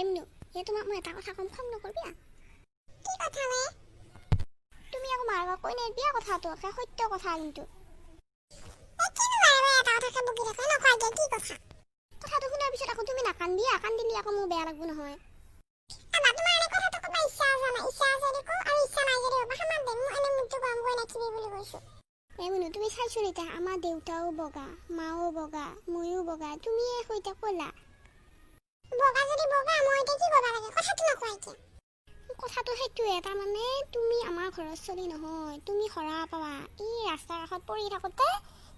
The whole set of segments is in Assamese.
এমনো তোমাক মই এটা কথা কম, খং নকৰবি। কি কথা নে? তুমি আকৌ মাৰ আগত কৈ নেৰবি কথাটো, সত্য কথা কিন্তু। কথাটো শুনাৰ পিছত আকৌ তুমি নাকান্দি, কান্দিলে আকৌ মোৰ বেয়া লাগব নহয়। তুমি চাইছো এতিয়া আমাৰ দেউতাও বগা, মাও বগা, ময়ো বগা, তুমিয়ে সৈতে ক'লা। কথাটো সেইটোৱে, তাৰমানে তুমি আমাৰ ঘৰৰ ছোৱালী নহয়, তুমি সৰা পাবা। এই ৰাস্তাৰ কাষত পৰি থাকোঁতে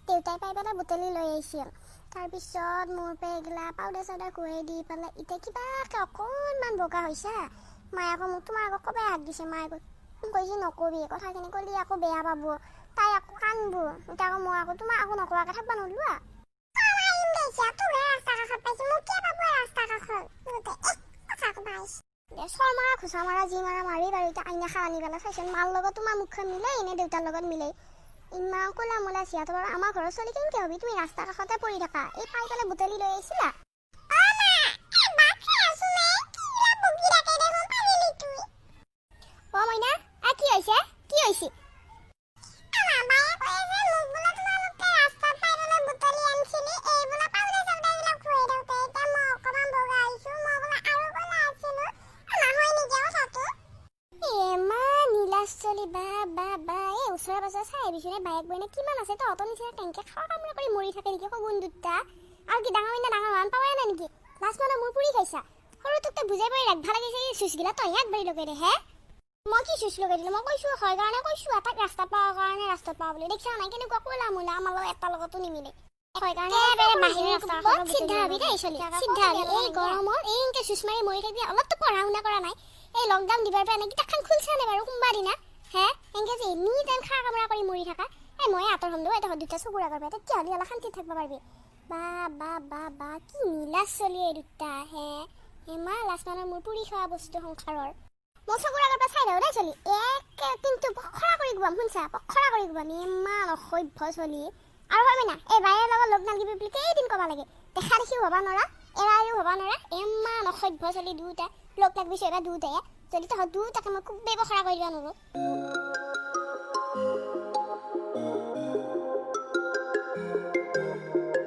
দেউতাই পাই পেলাই বুটলি লৈ আহিছিল। তাৰপিছত মোৰ পে এইগিলা পাউডাৰ চাউডাৰ ঘূৰাই দি পেলাই এতিয়া কিবাকৈ অকণমান বগা হৈছে। মায়ে আকৌ মোক তোমাৰ আগত কবাই হাত দিছে। মায়ে কৈছে নকবি, কথাখিনি ক'লি আকৌ বেয়া পাব, তাই আকৌ কান্দব। এতিয়া আকৌ মই আকৌ তোমাক আকৌ নকৰাকৈ থাকিব নোৱাৰিলো। শৰ্মাৰা ঘোচা মাৰা যি মাৰা মাৰি বাৰু, এতিয়া আইনা খা আনি পেলাই চাইছোন মাৰ লগত তোমাৰ মুখখন মিলে এনে দেউতাৰ লগত মিলে। ইমান ক'লা মোলা চিয়াটো বাৰু আমাৰ ঘৰৰ ছোৱালী কেনেকৈ হবি? তুমি ৰাস্তাৰ কাষতে পৰি থাকা, এই পাই পেলাই বুটলি লৈ আহিছিলা। অ মইনা, কি হৈছে? কি হৈছে? ওচৰে পাজৰে চাই আহিবিচোন, বাইক বইনে কিমান আছে? তহঁতৰ নিচিনা টেংকে খাৱা কামৰা কৰি মৰি থাকে নেকি শগুন দুটা? আৰু কি ডাঙৰ মানুহ পাৱাই নাই নেকি? লাষ্ট মানে মোৰ পুৰি খাইছা। সৰু তোক বুজাই পৰি ৰাখবা লাগিছে, এই চুচগিলা তইহে আগবাঢ়ি লগাই দে। হে মই কি চুচ লগাই দিলোঁ? মই কৈছোঁ হয় কাৰণে কৈছোঁ, এটাক ৰাস্তা পাৱাৰ কাৰণে ৰাস্তা পাৱা বুলি। দেখিছা নাই কেনেকুৱা ক'লা মোলা, আমাৰ লগত এটা লগতো নিমিলে। হয় কাৰণে চিধা হবি দেই চলি, চিধা হবি। এই গৰমত এনেকৈ চুচ মাৰি মৰি থাকিবি, অলপতো পঢ়া শুনা কৰা নাই। এই লকডাউন দিবাৰ পৰা এনেকৈ কিতাপখন খুলছা নে বাৰু কোনোবা দিনা? হে এনেকৈ যে এনি টাইম খা কামৰা কৰি মৰি থাকা। এই মই আঁতৰ হ'ম দেই তহঁত দুটা চকুৰ আগৰ পৰা, তেতিয়াহ'লে অলপ শান্তিত থাকিব পাৰিবি। বা কি নীলা চলি এই দুটা। হে মা লাষ্ট মানে মোৰ পুৰি খোৱা বস্তু সংসাৰৰ। মই চকুৰ আগৰ পৰা চাই থাকোঁ দেই চলি, কিন্তু খৰা কৰি গুৱাম শুনছা, খৰা কৰি গুৱাম। ইমান অসভ্য চলি। আৰু হয় না এই বাইৰৰ লগত লগ নালাগিবি বুলি কেইদিন ক'ব লাগে, দেখা দেখিও হ'বা নৰা, এৰাইও হ'বা নৰা। ইমান অসভ্য চলি দুটা লগ লাগবিছে এবাৰ দুটাই, যদি তহঁত দুটাকে মই খুবেই বখৰা কৰি দিব নোৱাৰোঁ।